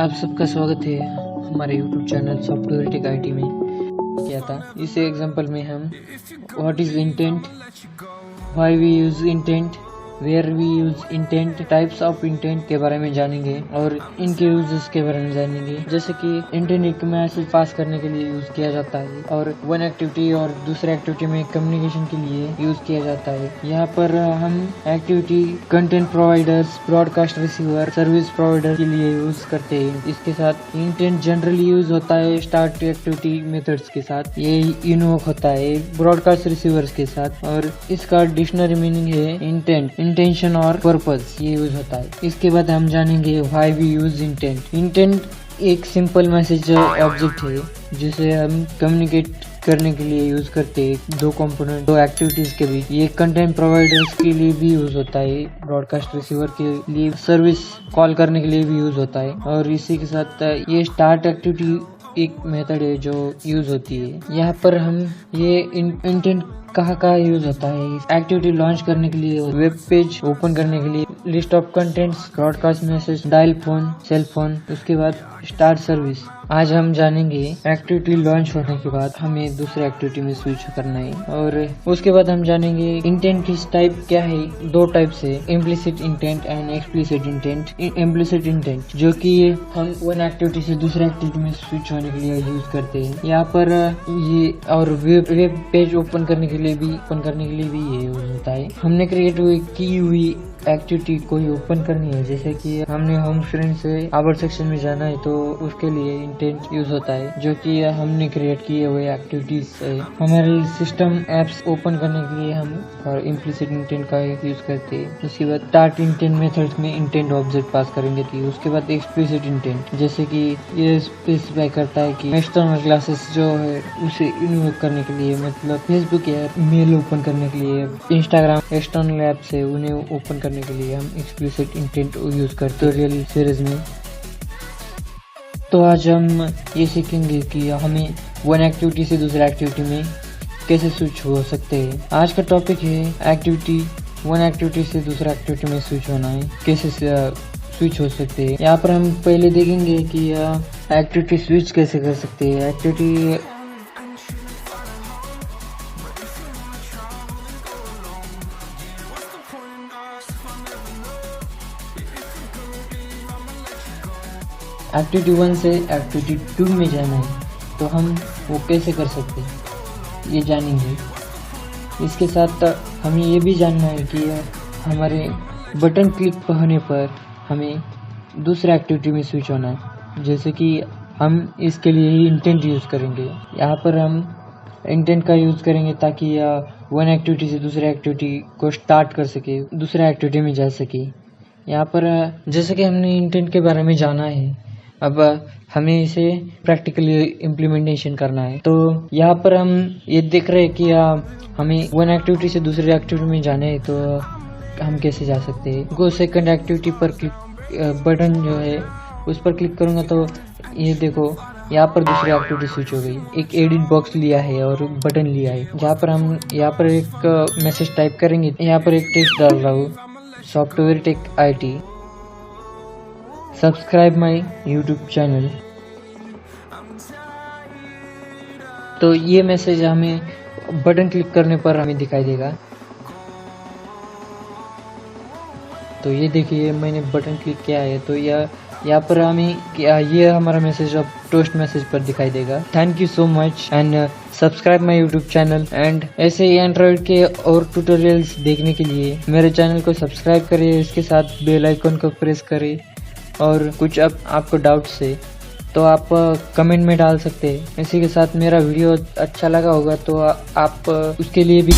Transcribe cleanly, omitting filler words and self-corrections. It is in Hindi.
आप सबका स्वागत है हमारे YouTube channel software tech IT में। क्या था इस एग्जांपल में हम what is intent, why we use intent, where we use intent, types of intent के बारे में जानेंगे और इनके यूजेस के बारे में जानेंगे। जैसे कि इंटेंट एक मैसेज पास करने के लिए यूज किया जाता है और वन एक्टिविटी और दूसरे एक्टिविटी में कम्युनिकेशन के लिए यूज किया जाता है। यहाँ पर हम activity content providers, broadcast receiver, service provider के लिए यूज करते हैं। इसके साथ इंटेंट जनरली यूज होता है स्टार्ट एक्टिविटी मेथड्स के साथ, ये इन्वोक होता है ब्रॉडकास्ट रिसीवर्स के साथ, और इसका डिक्शनरी मीनिंग है इंटेंट, इंटेंशन और पर्पस, ये यूज होता है। इसके बाद हम जानेंगे why we use intent. Intent एक सिंपल मैसेज ऑब्जेक्ट है जिसे हम कम्युनिकेट करने के लिए यूज करते हैं दो कंपोनेंट, दो एक्टिविटीज के बीच। ये कंटेंट प्रोवाइडर्स के लिए भी यूज होता है, ब्रॉडकास्ट रिसीवर के लिए सर्विस कॉल करने के लिए भी यूज होता है, और इसी के साथ ये स्टार्ट एक्टिविटी एक मेथड है जो यूज होती है। यहाँ पर हम ये इंटेंट कहाँ यूज होता है, एक्टिविटी लॉन्च करने के लिए, वेब पेज ओपन करने के लिए, list of contents, broadcast message, dial phone, cell phone, उसके बाद स्टार्ट सर्विस। आज हम जानेंगे एक्टिविटी लॉन्च होने के बाद हमें दूसरे एक्टिविटी में स्विच करना है, और उसके बाद हम जानेंगे इंटेंट की टाइप क्या है। दो टाइप से, implicit intent and explicit intent. Implicit intent जो कि हम वन एक्टिविटी से दूसरे एक्टिविटी में स्विच होने के लिए यूज करते हैं। यहाँ पर ये और वेब पेज ओपन करने के लिए भी ये यूज होता है। हमने क्रिएट की हुई एक्टिविटी कोई ओपन करनी है, जैसे कि हमने होम स्क्रीन से आवर सेक्शन में जाना है तो उसके लिए इंटेंट यूज होता है, जो कि हमने क्रिएट किए हुए एक्टिविटीज है। हमारे सिस्टम एप्स ओपन करने के लिए हम और इम्प्लिसिट इंटेंट का यूज करते हैं। उसके बाद स्टार्ट इंटेंट मेथड्स में इंटेंट ऑब्जेक्ट पास करेंगे थी। उसके बाद एक्सप्लिसिट इंटेंट, जैसे कि ये स्पेसिफाई करता है कि एक्सटर्नल क्लासेस जो है उसे इन्वोक करने के लिए, मतलब फेसबुक ऐप, मेल ओपन करने के लिए, इंस्टाग्राम एक्सटर्नल ऐप से उन्हें ओपन करने के लिए हम एक्सप्लिसिट इंटेंट यूज करते हैं रियल सीरीज में। तो आज हम ये सीखेंगे कि हमें वन एक्टिविटी से दूसरे एक्टिविटी में कैसे स्विच हो सकते हैं। आज का टॉपिक है एक्टिविटी, वन एक्टिविटी से दूसरा एक्टिविटी में स्विच होना है, कैसे स्विच हो सकते हैं। यहाँ पर हम पहले देखेंगे कि एक्टिविटी स्विच कैसे कर सकते हैं। एक्टिविटी 1 से एक्टिविटी 2 में जाना है तो हम वो कैसे कर सकते हैं, ये जानेंगे। इसके साथ हमें ये भी जानना है कि हमारे बटन क्लिक होने पर हमें दूसरे एक्टिविटी में स्विच होना है, जैसे कि हम इसके लिए ही इंटेंट यूज़ करेंगे। यहाँ पर हम इंटेंट का यूज़ करेंगे ताकि वन एक्टिविटी से दूसरे एक्टिविटी को स्टार्ट कर सके, दूसरे एक्टिविटी में जा सके। यहाँ पर जैसे कि हमने इंटेंट के बारे में जाना है, अब हमें इसे प्रैक्टिकली इम्प्लीमेंटेशन करना है। तो यहाँ पर हम ये देख रहे हैं कि हमें वन एक्टिविटी से दूसरी एक्टिविटी में जाना है, तो हम कैसे जा सकते हैं। गो सेकंड एक्टिविटी पर क्लिक, बटन जो है उस पर क्लिक करूँगा तो ये देखो यहाँ पर दूसरी एक्टिविटी स्विच हो गई। एक एडिट बॉक्स लिया है और बटन लिया है, जहाँ पर हम यहाँ पर एक मैसेज टाइप करेंगे। यहाँ पर एक टेक्स्ट डाल रहा हूँ, software tech IT, subscribe my YouTube channel. तो ये मैसेज हमें बटन क्लिक करने पर हमें दिखाई देगा। तो ये देखिए मैंने बटन क्लिक किया है, तो यहाँ पर हमें ये हमारा मैसेज अब टोस्ट मैसेज पर दिखाई देगा। Thank you so much and subscribe my YouTube channel. And ऐसे ही एंड्रॉइड के और ट्यूटोरियल्स देखने के लिए मेरे चैनल को सब्सक्राइब करिए, इसके साथ बेल आइकन को प्रेस करें, और कुछ अब आपको डाउट्स है तो आप कमेंट में डाल सकते हैं। इसी के साथ मेरा वीडियो अच्छा लगा होगा तो आप उसके लिए भी